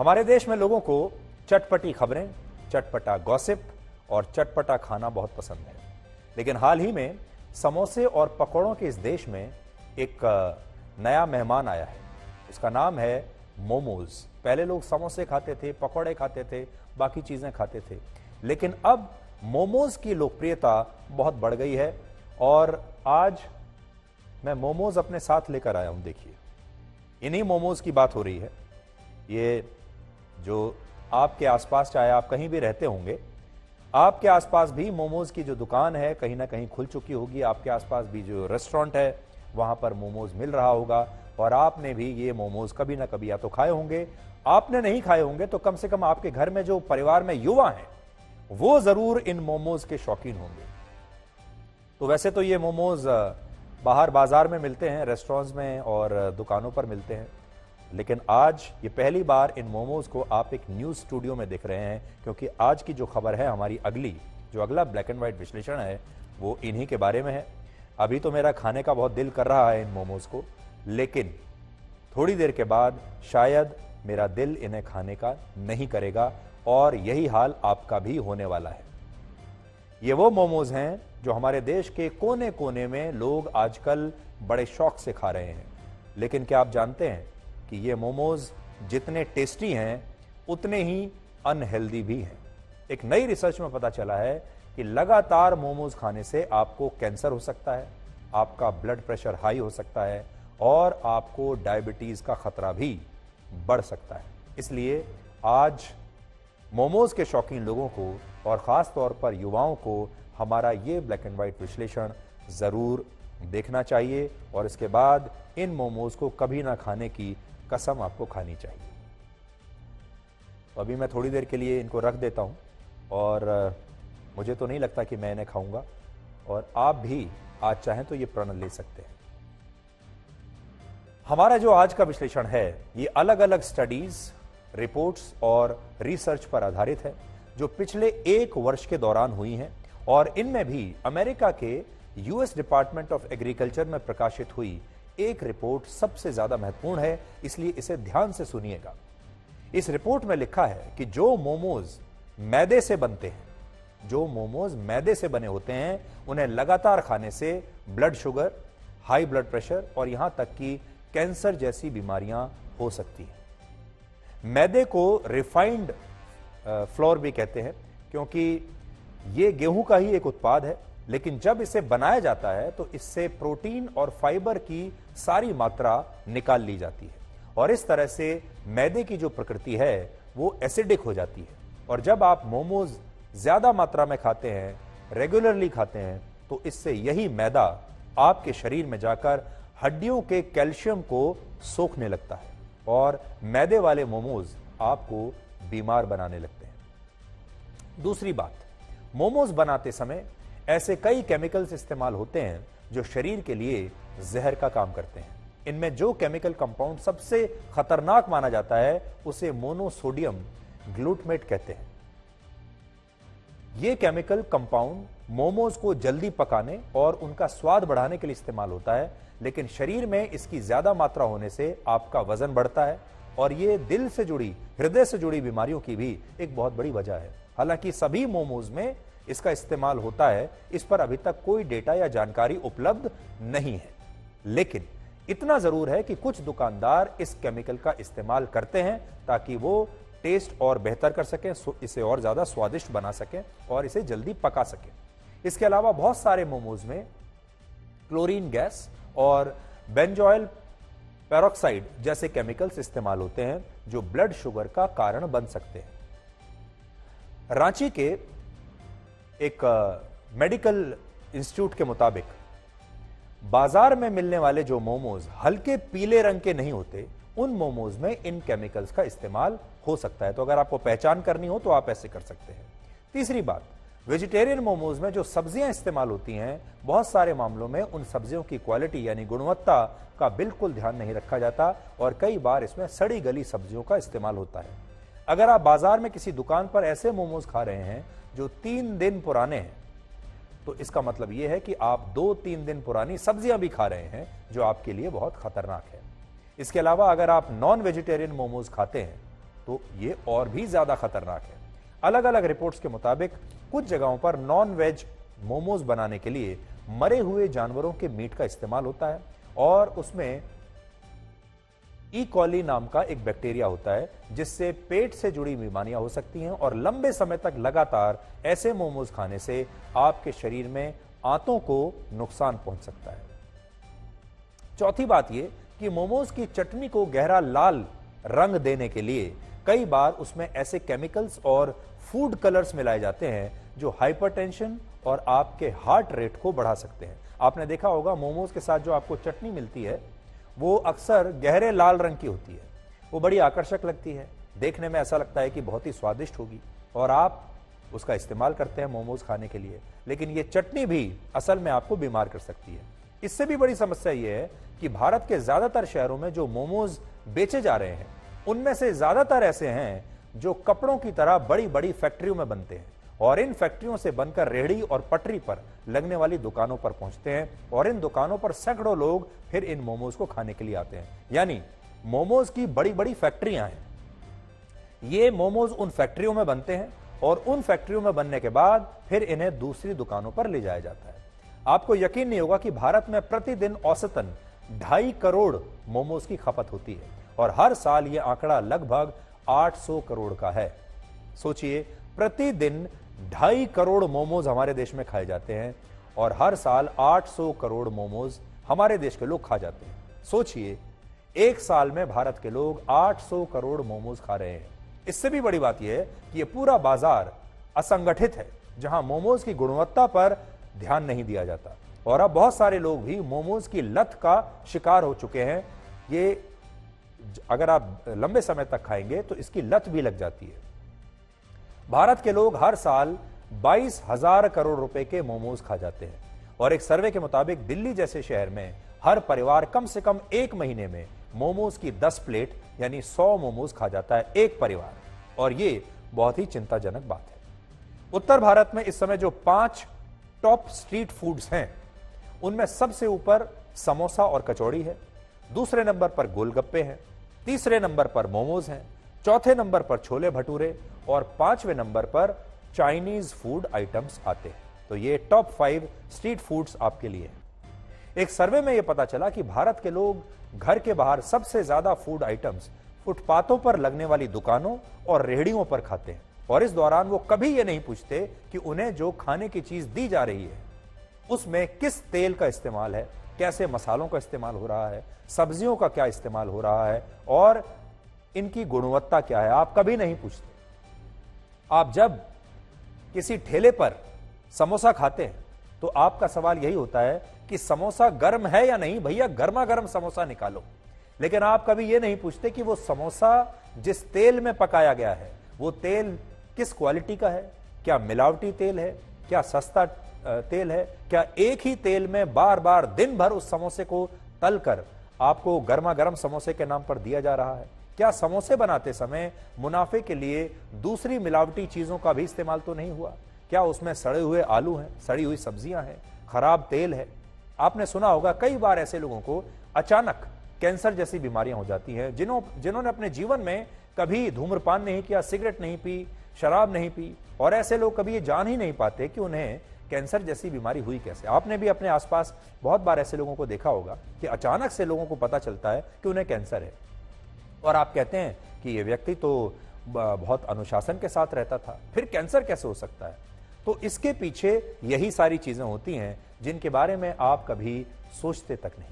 हमारे देश में लोगों को चटपटी खबरें, चटपटा गॉसिप और चटपटा खाना बहुत पसंद है। लेकिन हाल ही में समोसे और पकौड़ों के इस देश में एक नया मेहमान आया है। उसका नाम है मोमोज। पहले लोग समोसे खाते थे, पकौड़े खाते थे, बाकी चीजें खाते थे, लेकिन अब मोमोज की लोकप्रियता बहुत बढ़ गई है। और आज मैं मोमोज अपने साथ लेकर आया हूं। देखिए, इन्हीं मोमोज की बात हो रही है। ये जो आपके आसपास, चाहे आप कहीं भी रहते होंगे, आपके आसपास भी मोमोज की जो दुकान है कहीं ना कहीं खुल चुकी होगी। आपके आसपास भी जो रेस्टोरेंट है वहां पर मोमोज मिल रहा होगा और आपने भी ये मोमोज कभी ना कभी या तो खाए होंगे। आपने नहीं खाए होंगे तो कम से कम आपके घर में जो परिवार में युवा हैं वो जरूर इन मोमोज के शौकीन होंगे। तो वैसे तो ये मोमोज बाहर बाजार में मिलते हैं, रेस्टोरेंट्स में और दुकानों पर मिलते हैं, लेकिन आज ये पहली बार इन मोमोज को आप एक न्यूज स्टूडियो में देख रहे हैं, क्योंकि आज की जो खबर है, हमारी अगला ब्लैक एंड व्हाइट विश्लेषण है, वो इन्हीं के बारे में है। अभी तो मेरा खाने का बहुत दिल कर रहा है इन मोमोज को, लेकिन थोड़ी देर के बाद शायद मेरा दिल इन्हें खाने का नहीं करेगा और यही हाल आपका भी होने वाला है। ये वो मोमोज हैं जो हमारे देश के कोने कोने में लोग आजकल बड़े शौक से खा रहे हैं। लेकिन क्या आप जानते हैं कि ये मोमोज जितने टेस्टी हैं उतने ही अनहेल्दी भी हैं। एक नई रिसर्च में पता चला है कि लगातार मोमोज खाने से आपको कैंसर हो सकता है, आपका ब्लड प्रेशर हाई हो सकता है और आपको डायबिटीज का खतरा भी बढ़ सकता है। इसलिए आज मोमोज के शौकीन लोगों को और खास तौर पर युवाओं को हमारा ये ब्लैक एंड व्हाइट विश्लेषण जरूर देखना चाहिए और इसके बाद इन मोमोज को कभी ना खाने की कसम आपको खानी चाहिए। तो अभी मैं थोड़ी देर के लिए इनको रख देता हूं और मुझे तो नहीं लगता कि मैं इन्हें खाऊंगा और आप भी आज चाहें तो ये प्रण ले सकते हैं। हमारा जो आज का विश्लेषण है ये अलग अलग स्टडीज, रिपोर्ट्स और रिसर्च पर आधारित है जो पिछले 1 वर्ष के दौरान हुई हैं और इनमें भी अमेरिका के यूएस डिपार्टमेंट ऑफ एग्रीकल्चर में प्रकाशित हुई एक रिपोर्ट सबसे ज्यादा महत्वपूर्ण है, इसलिए इसे ध्यान से सुनिएगा। इस रिपोर्ट में लिखा है कि जो मोमोज मैदे से बनते हैं, जो मोमोज मैदे से बने होते हैं, उन्हें लगातार खाने से blood sugar, high blood pressure और यहां तक कि कैंसर जैसी बीमारियां हो सकती हैं। मैदे को रिफाइंड फ्लोर भी कहते हैं क्योंकि यह गेहूं का ही एक उत्पाद है, लेकिन जब इसे बनाया जाता है तो इससे प्रोटीन और फाइबर की सारी मात्रा निकाल ली जाती है और इस तरह से मैदे की जो प्रकृति है वो एसिडिक हो जाती है। और जब आप मोमोज ज्यादा मात्रा में खाते हैं, रेगुलरली खाते हैं, तो इससे यही मैदा आपके शरीर में जाकर हड्डियों के कैल्शियम को सोखने लगता है और मैदे वाले मोमोज आपको बीमार बनाने लगते हैं। दूसरी बात, मोमोज बनाते समय ऐसे कई केमिकल्स इस्तेमाल होते हैं जो शरीर के लिए जहर का काम करते हैं। इनमें जो केमिकल कंपाउंड सबसे खतरनाक माना जाता है उसे मोनोसोडियम ग्लूटामेट कहते हैं। यह केमिकल कंपाउंड मोमोज को जल्दी पकाने और उनका स्वाद बढ़ाने के लिए इस्तेमाल होता है, लेकिन शरीर में इसकी ज्यादा मात्रा होने से आपका वजन बढ़ता है और यह दिल से जुड़ी, हृदय से जुड़ी बीमारियों की भी एक बहुत बड़ी वजह है। हालांकि सभी मोमोज में इसका इस्तेमाल होता है, इस पर अभी तक कोई डेटा या जानकारी उपलब्ध नहीं है, लेकिन इतना जरूर है कि कुछ दुकानदार इस केमिकल का इस्तेमाल करते हैं ताकि वो टेस्ट और बेहतर कर सकें, इसे और ज्यादा स्वादिष्ट बना सकें और इसे जल्दी पका सकें। इसके अलावा बहुत सारे मोमोज में क्लोरीन गैस और बेंजोइल पेरोक्साइड जैसे केमिकल्स इस्तेमाल होते हैं जो ब्लड शुगर का कारण बन सकते हैं। रांची के एक मेडिकल इंस्टीट्यूट के मुताबिक बाजार में मिलने वाले जो मोमोज हल्के पीले रंग के नहीं होते, उन मोमोज में इन केमिकल्स का इस्तेमाल हो सकता है। तो अगर आपको पहचान करनी हो तो आप ऐसे कर सकते हैं। तीसरी बात, वेजिटेरियन मोमोज में जो सब्जियां इस्तेमाल होती हैं, बहुत सारे मामलों में उन सब्जियों की क्वालिटी यानी गुणवत्ता का बिल्कुल ध्यान नहीं रखा जाता और कई बार इसमें सड़ी गली सब्जियों का इस्तेमाल होता है। अगर आप बाजार में किसी दुकान पर ऐसे मोमोज खा रहे हैं जो 3 दिन पुराने हैं, तो इसका मतलब यह है कि आप 2-3 दिन पुरानी सब्जियां भी खा रहे हैं, जो आपके लिए बहुत खतरनाक है। इसके अलावा अगर आप नॉन वेजिटेरियन मोमोज खाते हैं तो ये और भी ज्यादा खतरनाक है। अलग अलग रिपोर्ट्स के मुताबिक कुछ जगहों पर नॉन वेज मोमोज बनाने के लिए मरे हुए जानवरों के मीट का इस्तेमाल होता है और उसमें ई कॉली नाम का एक बैक्टीरिया होता है जिससे पेट से जुड़ी बीमारियां हो सकती हैं और लंबे समय तक लगातार ऐसे मोमोज खाने से आपके शरीर में आंतों को नुकसान पहुंच सकता है। चौथी बात यह कि मोमोज की चटनी को गहरा लाल रंग देने के लिए कई बार उसमें ऐसे केमिकल्स और फूड कलर्स मिलाए जाते हैं जो हाइपरटेंशन और आपके हार्ट रेट को बढ़ा सकते हैं। आपने देखा होगा मोमोज के साथ जो आपको चटनी मिलती है वो अक्सर गहरे लाल रंग की होती है। वो बड़ी आकर्षक लगती है, देखने में ऐसा लगता है कि बहुत ही स्वादिष्ट होगी और आप उसका इस्तेमाल करते हैं मोमोज खाने के लिए, लेकिन ये चटनी भी असल में आपको बीमार कर सकती है। इससे भी बड़ी समस्या ये है कि भारत के ज्यादातर शहरों में जो मोमोज बेचे जा रहे हैं उनमें से ज्यादातर ऐसे हैं जो कपड़ों की तरह बड़ी बड़ी फैक्ट्रियों में बनते हैं और इन फैक्ट्रियों से बनकर रेहड़ी और पटरी पर लगने वाली दुकानों पर पहुंचते हैं और इन दुकानों पर सैकड़ों लोग फिर इन मोमोज को खाने के लिए आते हैं। यानी मोमोज की बड़ी बड़ी फैक्ट्रियां हैं, ये मोमोज उन फैक्ट्रियों में बनते हैं और उन फैक्ट्रियों में बनने के बाद फिर इन्हें दूसरी दुकानों पर ले जाया जाता है। आपको यकीन नहीं होगा कि भारत में प्रतिदिन औसतन 2.5 करोड़ मोमोज की खपत होती है और हर साल यह आंकड़ा लगभग 800 करोड़ का है। सोचिए, प्रतिदिन 2.5 करोड़ मोमोज हमारे देश में खाए जाते हैं और हर साल 800 करोड़ मोमोज हमारे देश के लोग खा जाते हैं। सोचिए, एक साल में भारत के लोग 800 करोड़ मोमोज खा रहे हैं। इससे भी बड़ी बात यह है कि यह पूरा बाजार असंगठित है जहां मोमोज की गुणवत्ता पर ध्यान नहीं दिया जाता और अब बहुत सारे लोग भी मोमोज की लत का शिकार हो चुके हैं। ये अगर आप लंबे समय तक खाएंगे तो इसकी लत भी लग जाती है। भारत के लोग हर साल 22,000 करोड़ रुपए के मोमोज खा जाते हैं और एक सर्वे के मुताबिक दिल्ली जैसे शहर में हर परिवार कम से कम एक महीने में मोमोज की 10 प्लेट यानी 100 मोमोज खा जाता है एक परिवार, और ये बहुत ही चिंताजनक बात है। उत्तर भारत में इस समय जो 5 टॉप स्ट्रीट फूड्स हैं उनमें सबसे ऊपर समोसा और कचौड़ी है, दूसरे नंबर पर गोलगप्पे हैं, तीसरे नंबर पर मोमोज हैं, चौथे नंबर पर छोले भटूरे और 5वें नंबर पर चाइनीज फूड आइटम्स आते हैं। तो ये टॉप 5 स्ट्रीट फूड्स आपके लिए हैं। एक सर्वे में यह पता चला कि भारत के लोग घर के बाहर सबसे ज्यादा फूड आइटम्स फुटपाथों पर लगने वाली दुकानों और रेहड़ियों पर खाते हैं और इस दौरान वो कभी ये नहीं पूछते कि उन्हें जो खाने की चीज दी जा रही है उसमें किस तेल का इस्तेमाल है, कैसे मसालों का इस्तेमाल हो रहा है, सब्जियों का क्या इस्तेमाल हो रहा है और इनकी गुणवत्ता क्या है, आप कभी नहीं पूछते। आप जब किसी ठेले पर समोसा खाते हैं तो आपका सवाल यही होता है कि समोसा गर्म है या नहीं, भैया गर्मा गर्म समोसा निकालो। लेकिन आप कभी यह नहीं पूछते कि वो समोसा जिस तेल में पकाया गया है वो तेल किस क्वालिटी का है, क्या मिलावटी तेल है, क्या सस्ता तेल है, क्या एक ही तेल में बार बार दिन भर उस समोसे को तलकर आपको गर्मा गर्म समोसे के नाम पर दिया जा रहा है, क्या समोसे बनाते समय मुनाफे के लिए दूसरी मिलावटी चीजों का भी इस्तेमाल तो नहीं हुआ, क्या उसमें सड़े हुए आलू हैं, सड़ी हुई सब्जियां हैं, खराब तेल है। आपने सुना होगा कई बार ऐसे लोगों को अचानक कैंसर जैसी बीमारियां हो जाती हैं जिन्होंने अपने जीवन में कभी धूम्रपान नहीं किया, सिगरेट नहीं पी, शराब नहीं पी, और ऐसे लोग कभी ये जान ही नहीं पाते कि उन्हें कैंसर जैसी बीमारी हुई कैसे। आपने भी अपने आसपास बहुत बार ऐसे लोगों को देखा होगा कि अचानक से लोगों को पता चलता है कि उन्हें कैंसर है और आप कहते हैं कि ये व्यक्ति तो बहुत अनुशासन के साथ रहता था, फिर कैंसर कैसे हो सकता है। तो इसके पीछे यही सारी चीजें होती हैं जिनके बारे में आप कभी सोचते तक नहीं।